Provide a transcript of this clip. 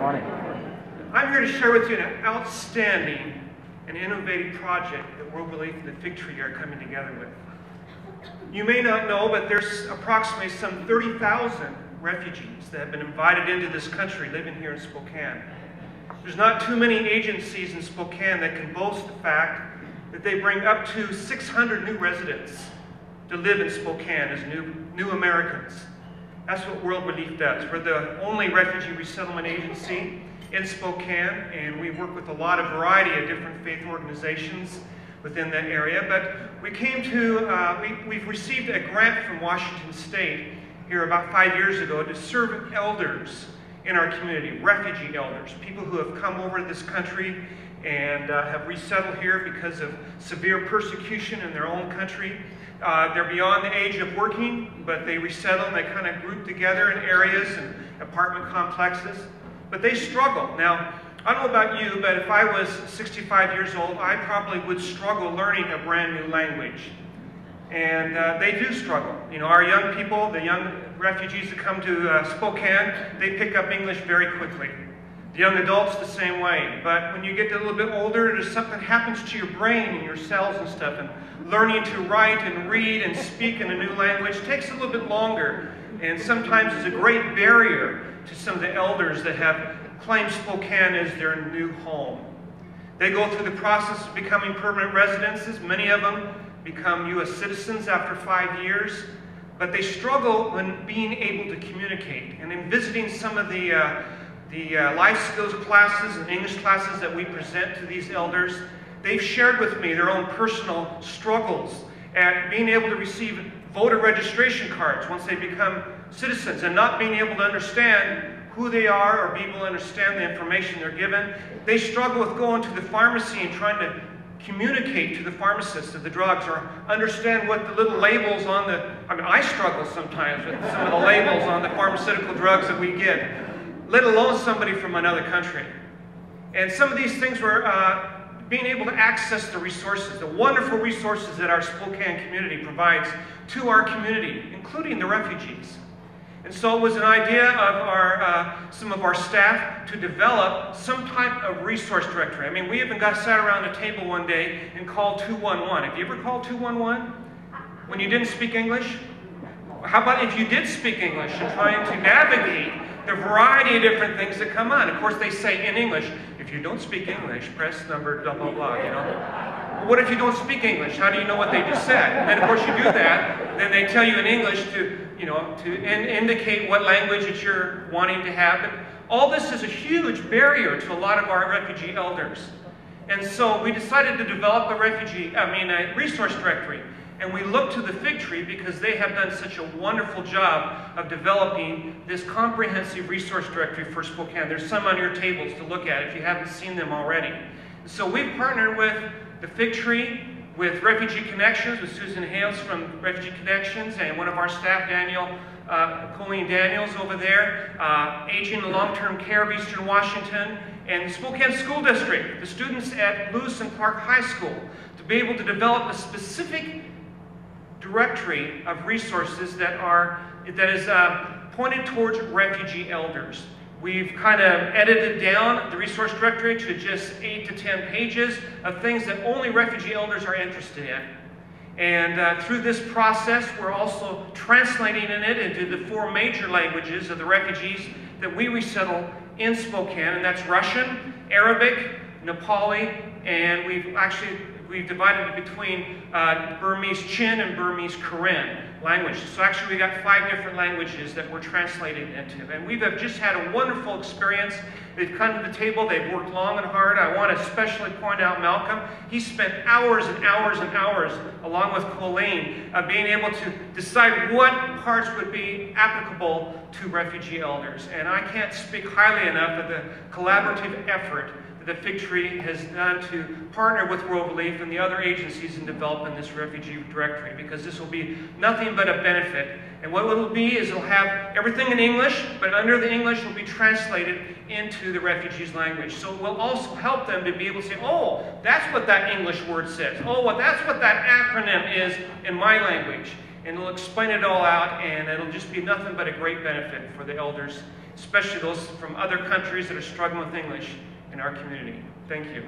morning. I'm here to share with you an outstanding and innovative project that World Relief and the Fig Tree are coming together with. You may not know, but there's approximately some 30,000 refugees that have been invited into this country living here in Spokane. There's not too many agencies in Spokane that can boast the fact that they bring up to 600 new residents to live in Spokane as new Americans. That's what World Relief does. We're the only refugee resettlement agency in Spokane, and we work with a lot of variety of different faith organizations within that area. But we came to, we've received a grant from Washington State here about 5 years ago to serve elders in our community, refugee elders, people who have come over to this country and have resettled here because of severe persecution in their own country. They're beyond the age of working, but they resettle and they kind of group together in areas and apartment complexes. But they struggle. Now, I don't know about you, but if I was 65 years old, I probably would struggle learning a brand new language. And they do struggle. You know, our young people, the young refugees that come to Spokane, they pick up English very quickly. The young adults the same way. But when you get a little bit older, there's something happens to your brain and your cells and stuff. And learning to write and read and speak in a new language takes a little bit longer. And sometimes is a great barrier to some of the elders that have claimed Spokane as their new home. They go through the process of becoming permanent residences. Many of them become U.S. citizens after 5 years. But they struggle when being able to communicate. And in visiting some of the life skills classes and English classes that we present to these elders, they've shared with me their own personal struggles at being able to receive voter registration cards once they become citizens and not being able to understand who they are or be able to understand the information they're given. They struggle with going to the pharmacy and trying to communicate to the pharmacist of the drugs or understand what the little labels on the, I mean, I struggle sometimes with some of the labels on the pharmaceutical drugs that we get, let alone somebody from another country. And some of these things were being able to access the resources, the wonderful resources that our Spokane community provides to our community, including the refugees. And so it was an idea of some of our staff to develop some type of resource directory. I mean, we even sat around a table one day and called 211. Have you ever called 211 when you didn't speak English? How about if you did speak English and trying to navigate the variety of different things that come on? Of course, they say in English, if you don't speak English, press number blah, blah, blah, you know. What if you don't speak English? How do you know what they just said? And then, of course, you do that. Then they tell you in English to, you know, to indicate what language that you're wanting to have. But all this is a huge barrier to a lot of our refugee elders. And so we decided to develop a resource directory. And we look to the Fig Tree because they have done such a wonderful job of developing this comprehensive resource directory for Spokane. There's some on your tables to look at if you haven't seen them already. So we've partnered with the Fig Tree, with Refugee Connections, with Susan Hales from Refugee Connections, and one of our staff, Colleen Daniels over there, Aging and Long-Term Care of Eastern Washington, and the Spokane School District, the students at Lewis and Clark High School, to be able to develop a specific directory of resources that is pointed towards refugee elders. We've kind of edited down the resource directory to just 8 to 10 pages of things that only refugee elders are interested in. And through this process, we're also translating it into the 4 major languages of the refugees that we resettle in Spokane, and that's Russian, Arabic, Nepali, and we've divided it between Burmese Chin and Burmese Karen languages. So actually we got 5 different languages that we're translating into. And we've just had a wonderful experience. They've come to the table, they've worked long and hard. I want to especially point out Malcolm. He spent hours and hours and hours, along with Colleen, being able to decide what parts would be applicable to refugee elders. And I can't speak highly enough of the collaborative effort the Fig Tree has done to partner with World Relief and the other agencies in developing this refugee directory, because this will be nothing but a benefit. And what it will be is it'll have everything in English, but under the English will be translated into the refugees' language. So it will also help them to be able to say, oh, that's what that English word says. Oh, well, that's what that acronym is in my language. And it'll explain it all out, and it'll just be nothing but a great benefit for the elders especially those from other countries that are struggling with English in our community. Thank you.